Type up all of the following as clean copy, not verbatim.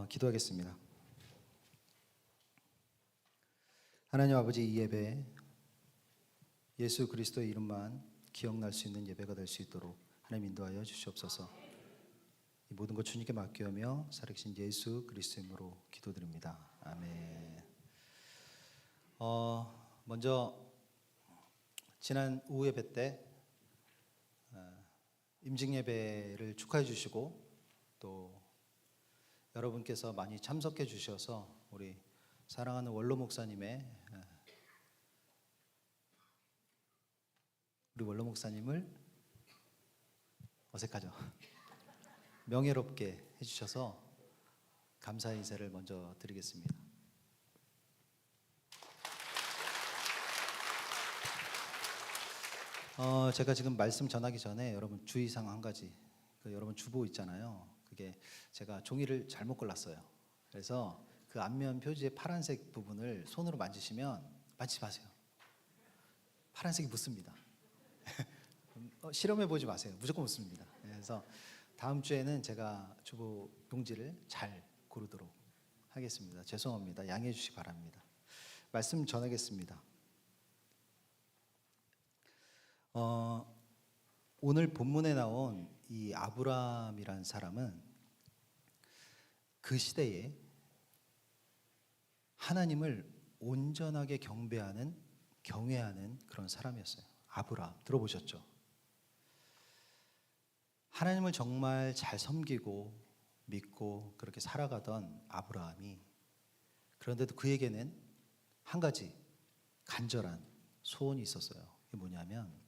기도하겠습니다. 하나님 아버지, 이 예배 예수 그리스도의 이름만 기억날 수 있는 예배가 될 수 있도록 하나님 인도하여 주시옵소서. 이 모든 것 주님께 맡기며 살아계신 예수 그리스도의 이름으로 기도드립니다. 아멘. 먼저 지난 오후 예배 때 임직 예배를 축하해 주시고 또 여러분께서 많이 참석해 주셔서 우리 사랑하는 원로 목사님의 우리 원로 목사님을 어색하죠. 명예롭게 해주셔서 감사 인사를 먼저 드리겠습니다. 제가 지금 말씀 전하기 전에 여러분 주의사항 한 가지, 여러분 주보 있잖아요. 그게 제가 종이를 잘못 골랐어요. 그래서 그 앞면 표지의 파란색 부분을 손으로 만지시면 만지지 마세요. 파란색이 묻습니다. 실험해 보지 마세요. 무조건 묻습니다. 그래서 다음 주에는 제가 주보 용지를 잘 고르도록 하겠습니다. 죄송합니다. 양해해 주시기 바랍니다. 말씀 전하겠습니다. 오늘 본문에 나온 이 아브라함이라는 사람은 그 시대에 하나님을 온전하게 경외하는 그런 사람이었어요. 아브라함 들어보셨죠? 하나님을 정말 잘 섬기고 믿고 그렇게 살아가던 아브라함이, 그런데도 그에게는 한 가지 간절한 소원이 있었어요. 그게 뭐냐면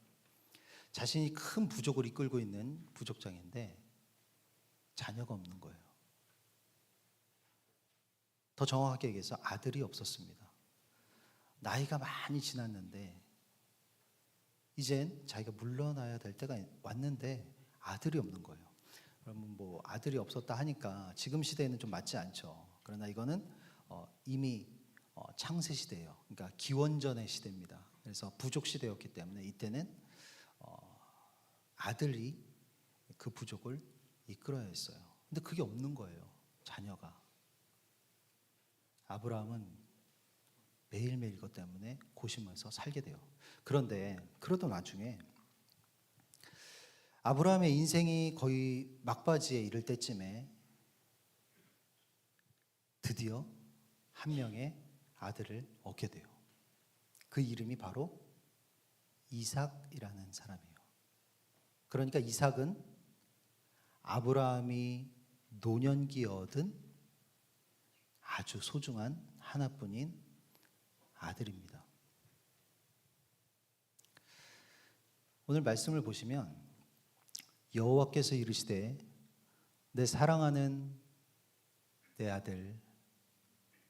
자신이 큰 부족을 이끌고 있는 부족장인데 자녀가 없는 거예요. 더 정확하게 얘기해서 아들이 없었습니다. 나이가 많이 지났는데 이젠 자기가 물러나야 될 때가 왔는데 아들이 없는 거예요. 그러면 뭐 아들이 없었다 하니까 지금 시대에는 좀 맞지 않죠. 그러나 이거는 이미 창세 시대예요. 그러니까 기원전의 시대입니다. 그래서 부족 시대였기 때문에 이때는 아들이 그 부족을 이끌어야 했어요. 근데 그게 없는 거예요. 자녀가. 아브라함은 매일매일 이것 때문에 고심해서 살게 돼요. 그런데 그러던 와중에 아브라함의 인생이 거의 막바지에 이를 때쯤에 드디어 한 명의 아들을 얻게 돼요. 그 이름이 바로 이삭이라는 사람이에요. 그러니까 이삭은 아브라함이 노년기에 얻은 아주 소중한 하나뿐인 아들입니다. 오늘 말씀을 보시면 여호와께서 이르시되 내 사랑하는 내 아들,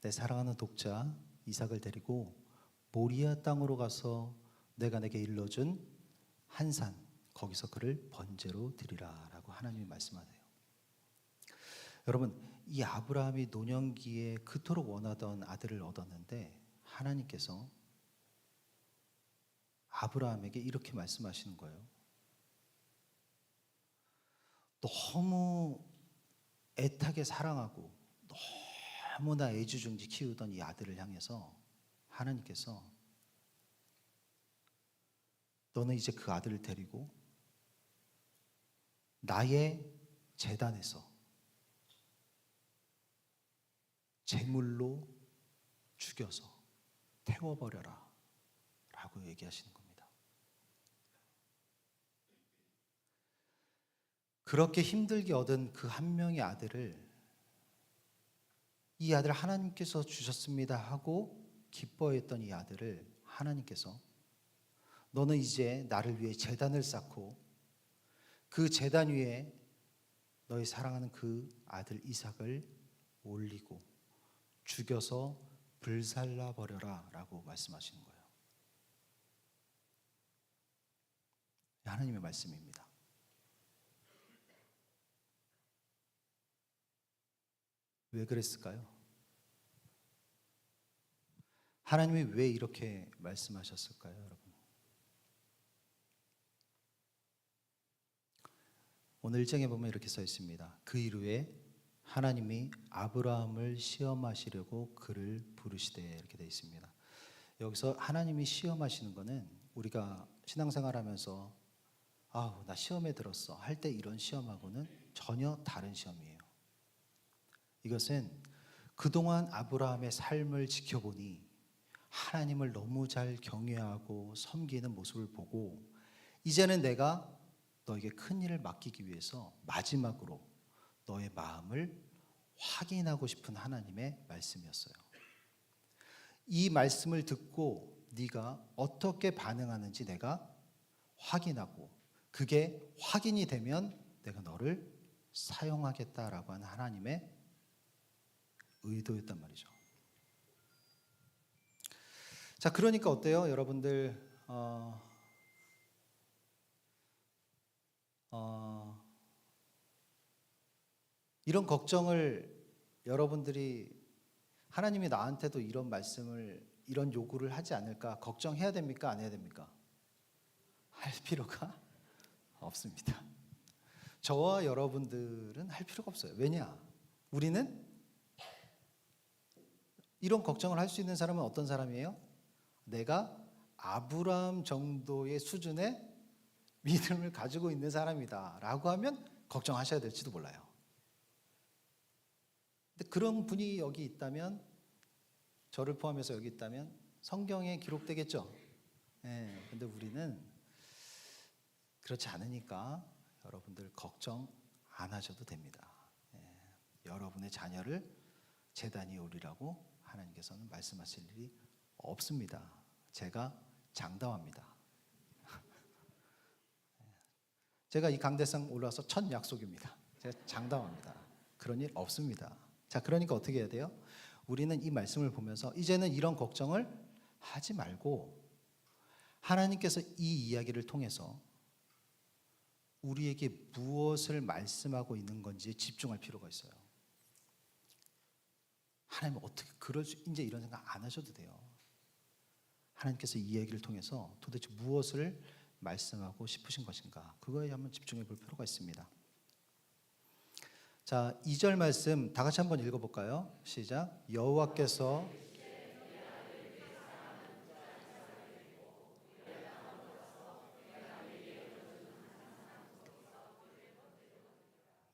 내 사랑하는 독자 이삭을 데리고 모리아 땅으로 가서 내가 내게 일러준 한 산, 거기서 그를 번제로 드리라 라고 하나님이 말씀하세요. 여러분, 이 아브라함이 노년기에 그토록 원하던 아들을 얻었는데 하나님께서 아브라함에게 이렇게 말씀하시는 거예요. 너무 애타게 사랑하고 너무나 애지중지 키우던 이 아들을 향해서 하나님께서 너는 이제 그 아들을 데리고 나의 제단에서 제물로 죽여서 태워버려라 라고 얘기하시는 겁니다. 그렇게 힘들게 얻은 그 한 명의 아들을, 이 아들 하나님께서 주셨습니다 하고 기뻐했던 이 아들을 하나님께서 너는 이제 나를 위해 제단을 쌓고 그 제단 위에 너의 사랑하는 그 아들 이삭을 올리고 죽여서 불살라 버려라 라고 말씀하시는 거예요. 하나님의 말씀입니다. 왜 그랬을까요? 하나님이 왜 이렇게 말씀하셨을까요, 여러분? 오늘 1장에 보면 이렇게 써 있습니다. 그 이후에 하나님이 아브라함을 시험하시려고 그를 부르시되 이렇게 되어 있습니다. 여기서 하나님이 시험하시는 것은 우리가 신앙생활하면서 아우 나 시험에 들었어 할 때 이런 시험하고는 전혀 다른 시험이에요. 이것은 그동안 아브라함의 삶을 지켜보니 하나님을 너무 잘 경외하고 섬기는 모습을 보고 이제는 내가 너에게 큰 일을 맡기기 위해서 마지막으로 너의 마음을 확인하고 싶은 하나님의 말씀이었어요. 이 말씀을 듣고 네가 어떻게 반응하는지 내가 확인하고 그게 확인이 되면 내가 너를 사용하겠다라고 하는 하나님의 의도였단 말이죠. 자, 그러니까 어때요, 여러분들? 이런 걱정을 여러분들이 하나님이 나한테도 이런 말씀을 이런 요구를 하지 않을까 걱정해야 됩니까? 안 해야 됩니까? 할 필요가 없습니다. 저와 여러분들은 할 필요가 없어요. 왜냐? 우리는 이런 걱정을 할 수 있는 사람은 어떤 사람이에요? 내가 아브라함 정도의 수준의 믿음을 가지고 있는 사람이다 라고 하면 걱정하셔야 될지도 몰라요. 근데 그런 분이 여기 있다면, 저를 포함해서 여기 있다면 성경에 기록되겠죠. 네, 근데 우리는 그렇지 않으니까 여러분들 걱정 안 하셔도 됩니다. 네, 여러분의 자녀를 제단이 오리라고 하나님께서는 말씀하실 일이 없습니다. 제가 장담합니다. 제가 이 강대상 올라와서 첫 약속입니다. 제가 장담합니다. 그런 일 없습니다. 자, 그러니까 어떻게 해야 돼요? 우리는 이 말씀을 보면서 이제는 이런 걱정을 하지 말고 하나님께서 이 이야기를 통해서 우리에게 무엇을 말씀하고 있는 건지 집중할 필요가 있어요. 하나님 어떻게 그럴 수 이제 이런 생각 안 하셔도 돼요. 하나님께서 이 이야기를 통해서 도대체 무엇을 말씀하고 싶으신 것인가? 그거에 한번 집중해 볼 필요가 있습니다. 자, 2절 말씀 다 같이 한번 읽어볼까요? 시작. 여호와께서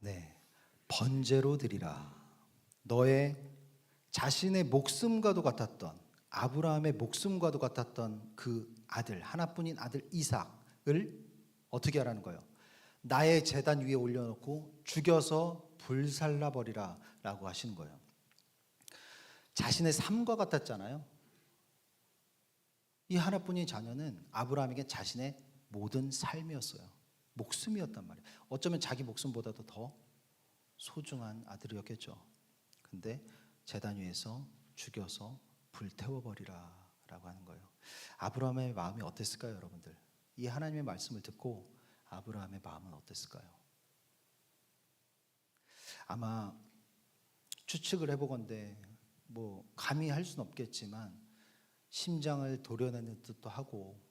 네, 번제로 드리라. 너의 자신의 목숨과도 같았던 아브라함의 목숨과도 같았던 그 아들, 하나뿐인 아들 이삭을 어떻게 하라는 거예요? 나의 제단 위에 올려놓고 죽여서 불살라 버리라 라고 하시는 거예요. 자신의 삶과 같았잖아요. 이 하나뿐인 자녀는 아브라함에게 자신의 모든 삶이었어요. 목숨이었단 말이에요. 어쩌면 자기 목숨보다도 더 소중한 아들이었겠죠. 근데 제단 위에서 죽여서 불태워버리라 라고 하는 거예요. 아브라함의 마음이 어땠을까요, 여러분들? 이 하나님의 말씀을 듣고 아브라함의 마음은 어땠을까요? 아마 추측을 해보건대 뭐 감히 할 수는 없겠지만 심장을 도려내는 듯도 하고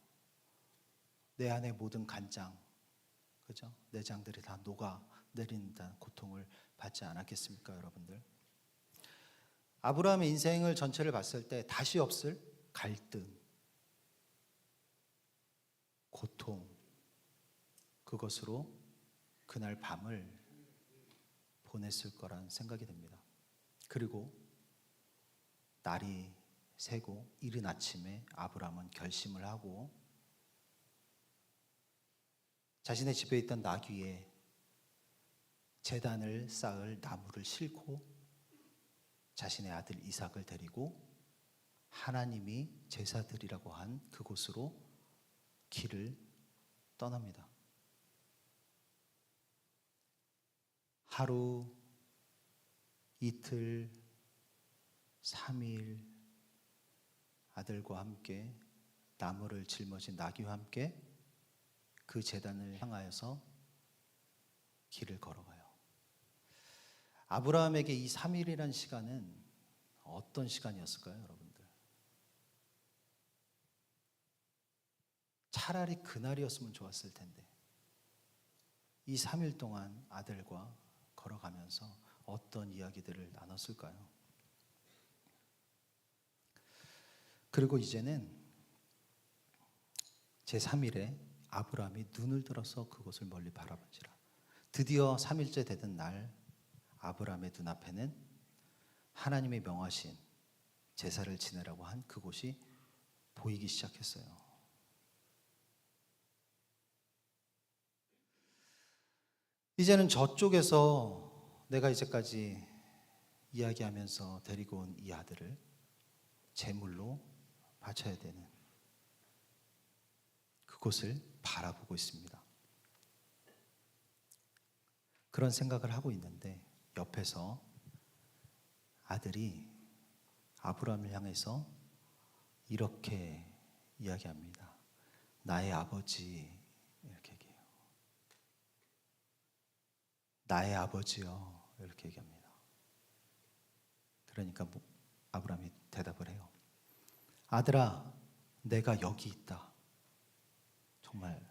내 안의 모든 간장, 그죠? 내장들이 다 녹아내리는 고통을 받지 않았겠습니까, 여러분들? 아브라함의 인생을 전체를 봤을 때 다시 없을 갈등, 고통, 그것으로 그날 밤을 보냈을 거란 생각이 듭니다. 그리고 날이 새고 이른 아침에 아브라함은 결심을 하고 자신의 집에 있던 나귀에 제단을 쌓을 나무를 싣고 자신의 아들 이삭을 데리고 하나님이 제사 드리라고 한 그곳으로 길을 떠납니다. 하루, 이틀, 3일 아들과 함께 나무를 짊어진 나귀와 함께 그 제단을 향하여서 길을 걸어가요. 아브라함에게 이 3일이라는 시간은 어떤 시간이었을까요, 여러분들? 차라리 그날이었으면 좋았을 텐데 이 3일 동안 아들과 걸어가면서 어떤 이야기들을 나눴을까요? 그리고 이제는 제3일에 아브라함이 눈을 들어서 그곳을 멀리 바라본지라. 드디어 3일째 되던 날 아브라함의 눈앞에는 하나님이 명하신 제사를 지내라고 한 그곳이 보이기 시작했어요. 이제는 저쪽에서 내가 이제까지 이야기하면서 데리고 온 이 아들을 제물로 바쳐야 되는 그곳을 바라보고 있습니다. 그런 생각을 하고 있는데 옆에서 아들이 아브라함을 향해서 이렇게 이야기합니다. 나의 아버지, 이렇게 얘기해요. 나의 아버지요, 이렇게 얘기합니다. 그러니까 아브라함이 대답을 해요. 아들아, 내가 여기 있다. 정말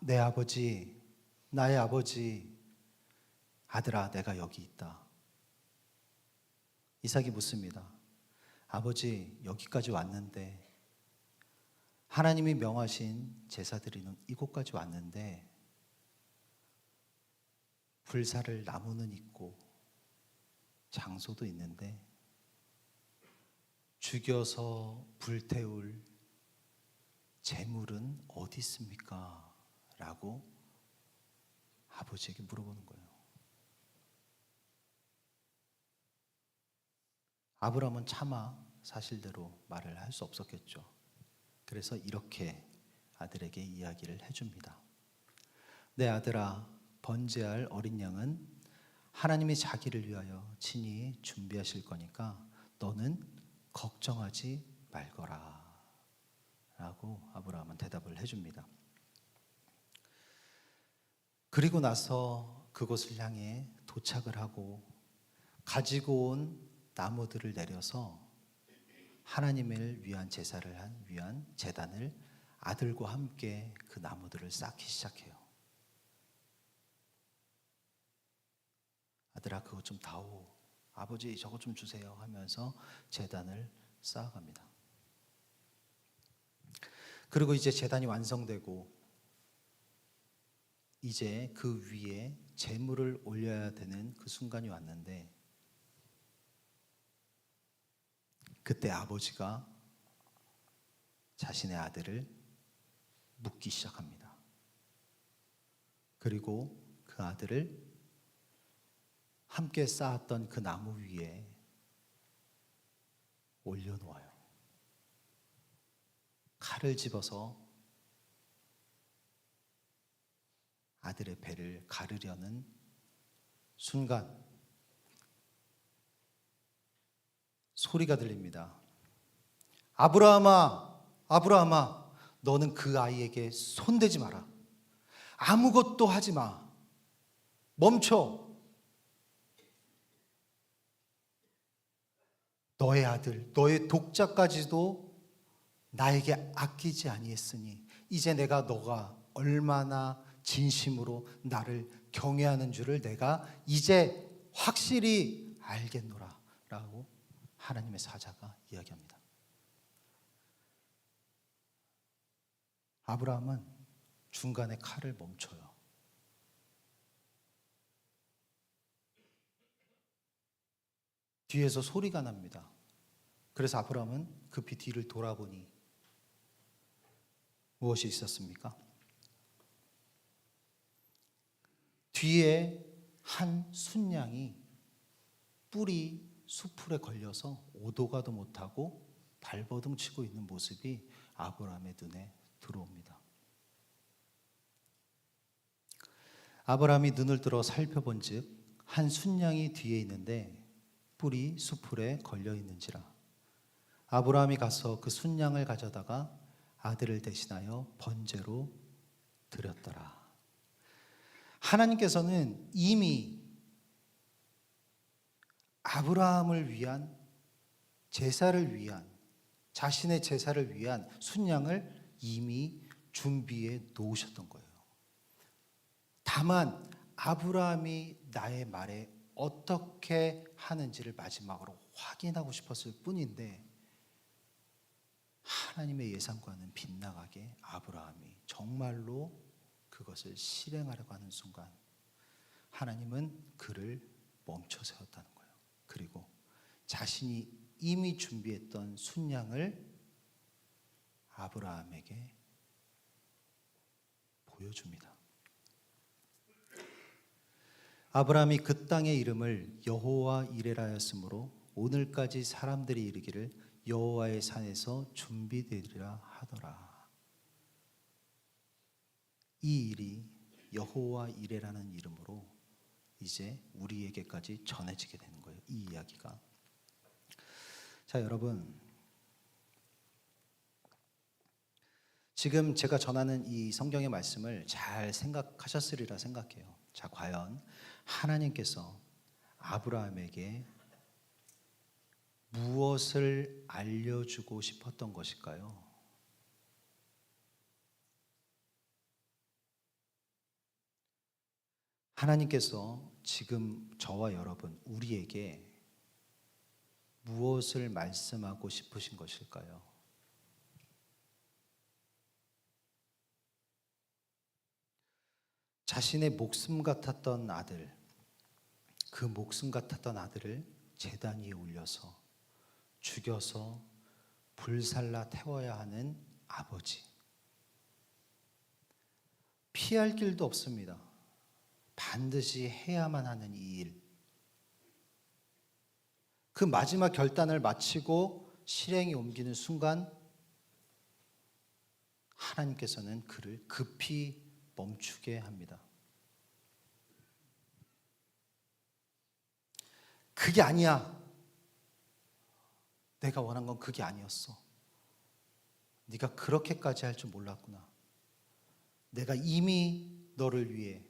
내 아버지, 나의 아버지, 아들아, 내가 여기 있다. 이삭이 묻습니다. 아버지, 여기까지 왔는데, 하나님이 명하신 제사 드리는 이곳까지 왔는데 불사를 나무는 있고 장소도 있는데 죽여서 불태울 제물은 어디 있습니까? 라고 아버지에게 물어보는 거예요. 아브라함은 차마 사실대로 말을 할 수 없었겠죠. 그래서 이렇게 아들에게 이야기를 해줍니다. 내 아들아, 번제할 어린 양은 하나님이 자기를 위하여 친히 준비하실 거니까 너는 걱정하지 말거라 라고 아브라함은 대답을 해줍니다. 그리고 나서 그곳을 향해 도착을 하고 가지고 온 나무들을 내려서 하나님을 위한 제사를 위한 제단을 아들과 함께 그 나무들을 쌓기 시작해요. 아들아, 그거 좀 다오. 아버지, 저거 좀 주세요 하면서 제단을 쌓아갑니다. 그리고 이제 제단이 완성되고 이제 그 위에 제물을 올려야 되는 그 순간이 왔는데 그때 아버지가 자신의 아들을 묻기 시작합니다. 그리고 그 아들을 함께 쌓았던 그 나무 위에 올려놓아요. 칼을 집어서 아들의 배를 가르려는 순간 소리가 들립니다. 아브라함아, 아브라함아, 너는 그 아이에게 손대지 마라. 아무것도 하지 마. 멈춰. 너의 아들, 너의 독자까지도 나에게 아끼지 아니했으니 이제 내가 너가 얼마나 진심으로 나를 경외하는 줄을 내가 이제 확실히 알겠노라 라고 하나님의 사자가 이야기합니다. 아브라함은 중간에 칼을 멈춰요. 뒤에서 소리가 납니다. 그래서 아브라함은 급히 뒤를 돌아보니 무엇이 있었습니까? 뒤에 한 순양이 뿔이 수풀에 걸려서 오도 가도 못하고 발버둥 치고 있는 모습이 아브라함의 눈에 들어옵니다. 아브라함이 눈을 들어 살펴본 즉 한 순양이 뒤에 있는데 뿔이 수풀에 걸려 있는지라. 아브라함이 가서 그 순양을 가져다가 아들을 대신하여 번제로 드렸더라. 하나님께서는 이미 아브라함을 위한 제사를 위한 자신의 제사를 위한 순양을 이미 준비해 놓으셨던 거예요. 다만 아브라함이 나의 말에 어떻게 하는지를 마지막으로 확인하고 싶었을 뿐인데 하나님의 예상과는 빗나가게 아브라함이 정말로 그것을 실행하려고 하는 순간 하나님은 그를 멈춰 세웠다는 거예요. 그리고 자신이 이미 준비했던 순양을 아브라함에게 보여줍니다. 아브라함이 그 땅의 이름을 여호와 이레라였으므로 오늘까지 사람들이 이르기를 여호와의 산에서 준비되리라 하더라. 이 일이 여호와 이레라는 이름으로 이제 우리에게까지 전해지게 되는 거예요. 이 이야기가. 자, 여러분, 지금 제가 전하는 이 성경의 말씀을 잘 생각하셨으리라 생각해요. 자, 과연 하나님께서 아브라함에게 무엇을 알려주고 싶었던 것일까요? 하나님께서 지금 저와 여러분, 우리에게 무엇을 말씀하고 싶으신 것일까요? 자신의 목숨 같았던 아들, 그 목숨 같았던 아들을 제단 위에 올려서 죽여서 불살라 태워야 하는 아버지. 피할 길도 없습니다. 반드시 해야만 하는 이 일. 그 마지막 결단을 마치고 실행에 옮기는 순간 하나님께서는 그를 급히 멈추게 합니다. 그게 아니야. 내가 원한 건 그게 아니었어. 네가 그렇게까지 할 줄 몰랐구나. 내가 이미 너를 위해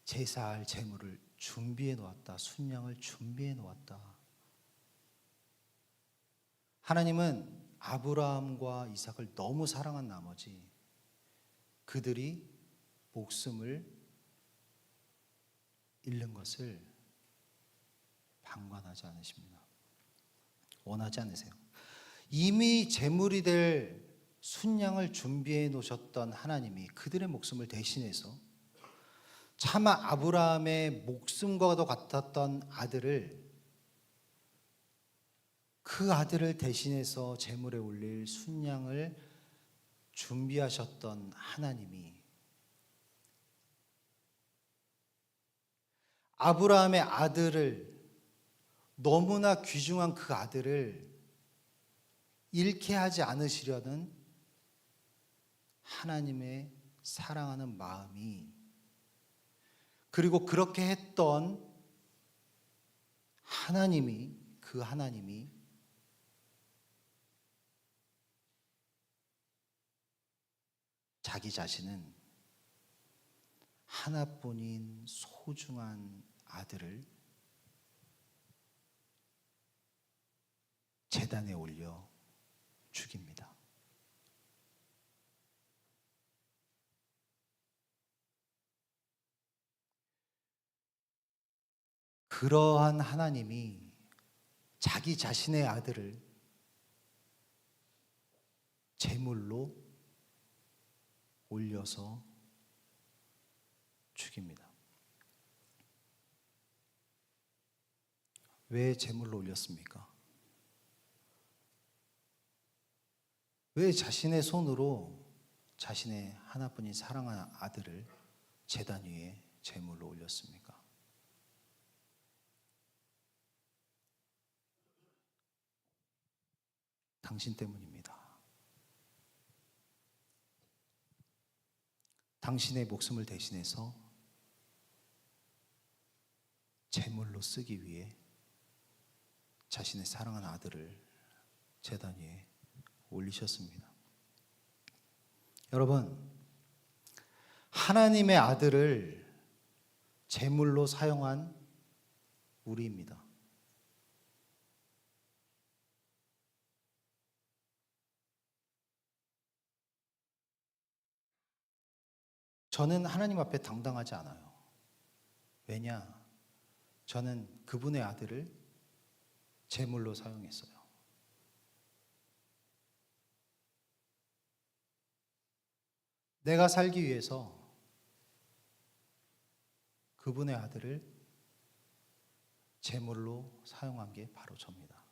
제사할 제물을 준비해 놓았다. 순양을 준비해 놓았다. 하나님은 아브라함과 이삭을 너무 사랑한 나머지 그들이 목숨을 잃는 것을 방관하지 않으십니다. 원하지 않으세요. 이미 제물이 될 순양을 준비해 놓으셨던 하나님이 그들의 목숨을 대신해서 차마 아브라함의 목숨과도 같았던 아들을, 그 아들을 대신해서 제물에 올릴 순양을 준비하셨던 하나님이 아브라함의 아들을, 너무나 귀중한 그 아들을 잃게 하지 않으시려는 하나님의 사랑하는 마음이, 그리고 그렇게 했던 하나님이, 그 하나님이 자기 자신은 하나뿐인 소중한 아들을 제단에 올려 죽입니다. 그러한 하나님이 자기 자신의 아들을 제물로 올려서 죽입니다. 왜 제물로 올렸습니까? 왜 자신의 손으로 자신의 하나뿐인 사랑하는 아들을 제단 위에 제물로 올렸습니까? 당신 때문입니다. 당신의 목숨을 대신해서 제물로 쓰기 위해 자신의 사랑하는 아들을 제단 위에 올리셨습니다. 여러분, 하나님의 아들을 제물로 사용한 우리입니다. 저는 하나님 앞에 당당하지 않아요. 왜냐? 저는 그분의 아들을 제물로 사용했어요. 내가 살기 위해서 그분의 아들을 제물로 사용한 게 바로 저입니다.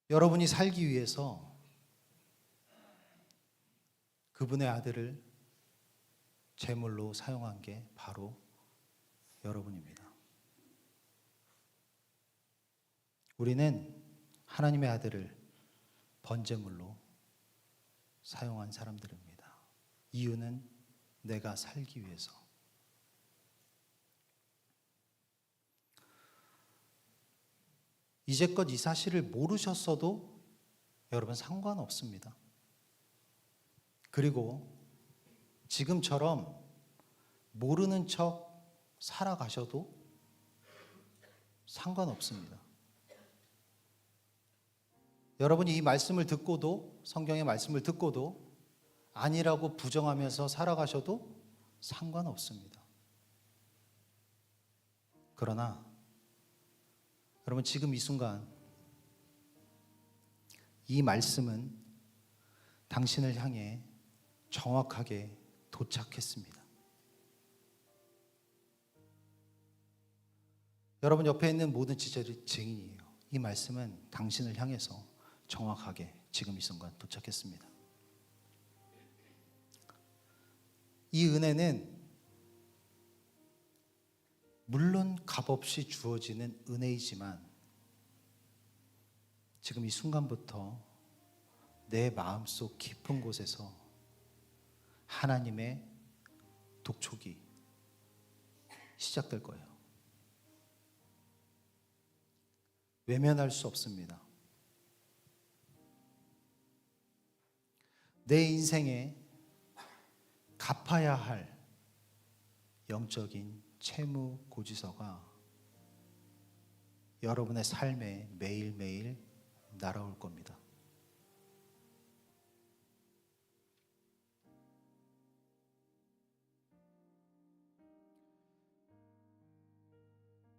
여러분이 살기 위해서 그분의 아들을 제물로 사용한 게 바로 여러분입니다. 우리는 하나님의 아들을 번제물로 사용한 사람들입니다. 이유는 내가 살기 위해서. 이제껏 이 사실을 모르셨어도 여러분 상관없습니다. 그리고 지금처럼 모르는 척 살아가셔도 상관없습니다. 여러분이 이 말씀을 듣고도, 성경의 말씀을 듣고도 아니라고 부정하면서 살아가셔도 상관없습니다. 그러나 여러분 지금 이 순간 이 말씀은 당신을 향해 정확하게 도착했습니다. 여러분 옆에 있는 모든 지체들이 증인이에요. 이 말씀은 당신을 향해서 정확하게 지금 이 순간 도착했습니다. 이 은혜는 물론 값없이 주어지는 은혜이지만 지금 이 순간부터 내 마음속 깊은 곳에서 하나님의 독촉이 시작될 거예요. 외면할 수 없습니다. 내 인생에 갚아야 할 영적인 채무 고지서가 여러분의 삶에 매일매일 날아올 겁니다.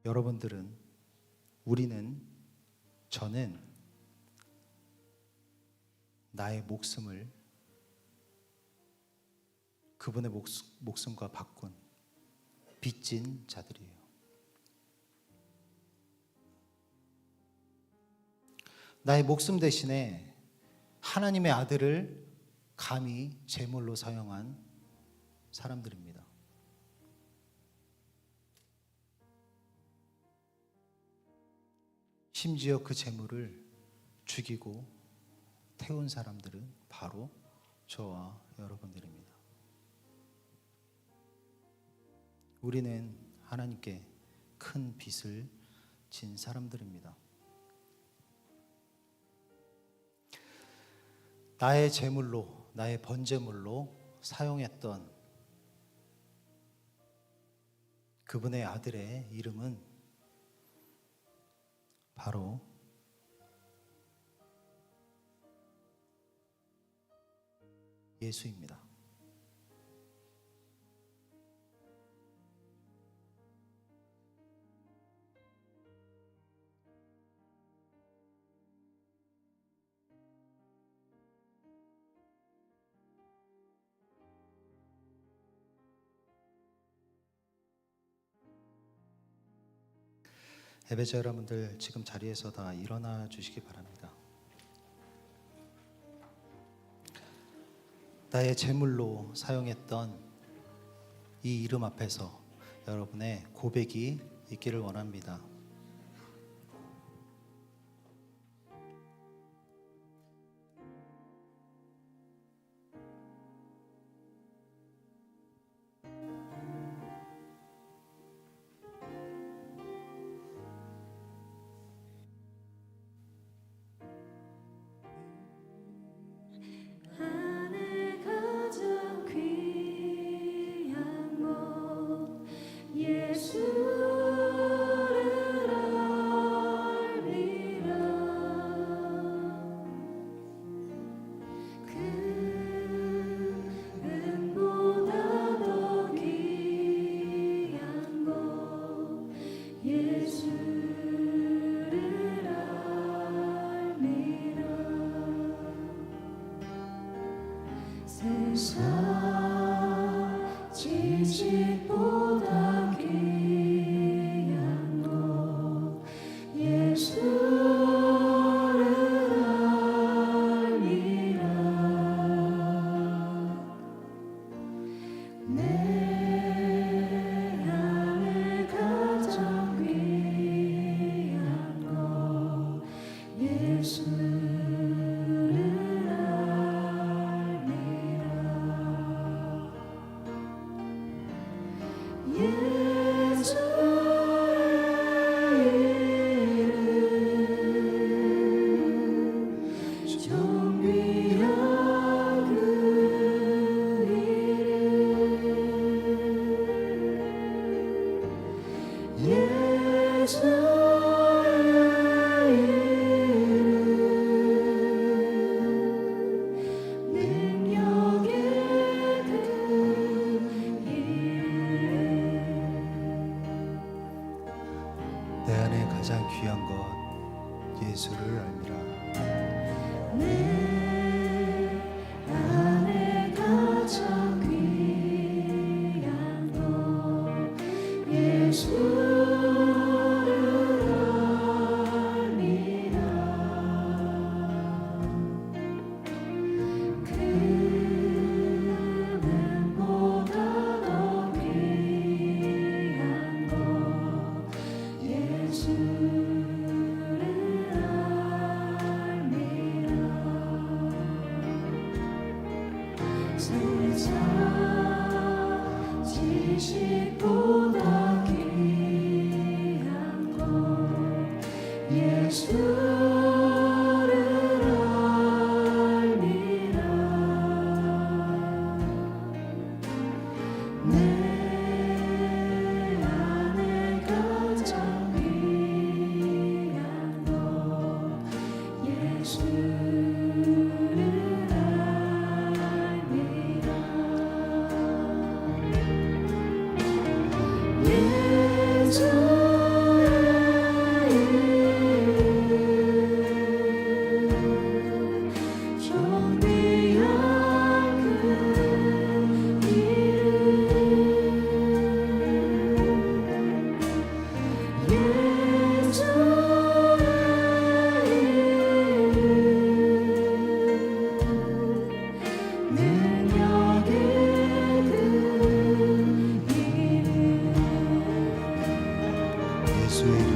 여러분들은, 우리는, 저는 나의 목숨을 그분의 목숨과 바꾼 빚진 자들이에요. 나의 목숨 대신에 하나님의 아들을 감히 제물로 사용한 사람들입니다. 심지어 그 제물을 죽이고 태운 사람들은 바로 저와 여러분들입니다. 우리는 하나님께 큰 빚을 진 사람들입니다. 나의 제물로, 나의 번제물로 사용했던 그분의 아들의 이름은 바로 예수입니다. 예배자 여러분들 지금 자리에서 다 일어나 주시기 바랍니다. 나의 제물로 사용했던 이 이름 앞에서 여러분의 고백이 있기를 원합니다. 예수를 세상 지식보다 귀한 것 예수를 알미라. 내 안에 가장 귀한 것 예수를 내 안에 가장 귀한 것 예수를 알미라. 내 안에 가장 귀한 것 예수를 알미라. 금은보다 더 귀한 것 예수를 알미라. 세상 지식보다 귀한 것 예수를 알미라. 내 안에 가장 귀한 것 예수를 알미라. 존귀한 그 예수의 이름.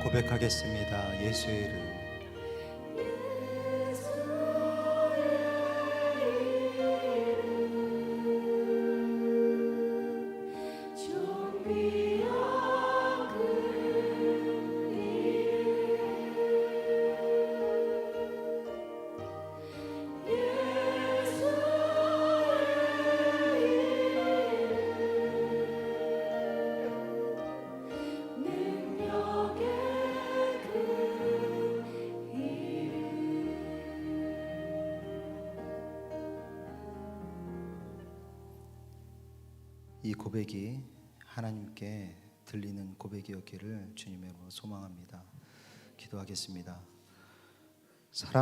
고백하겠습니다. 예수의 이름. 이 고백이 하나님께 들리는 고백이었기를 주님의 이름으로 소망합니다. 기도하겠습니다. 사랑하는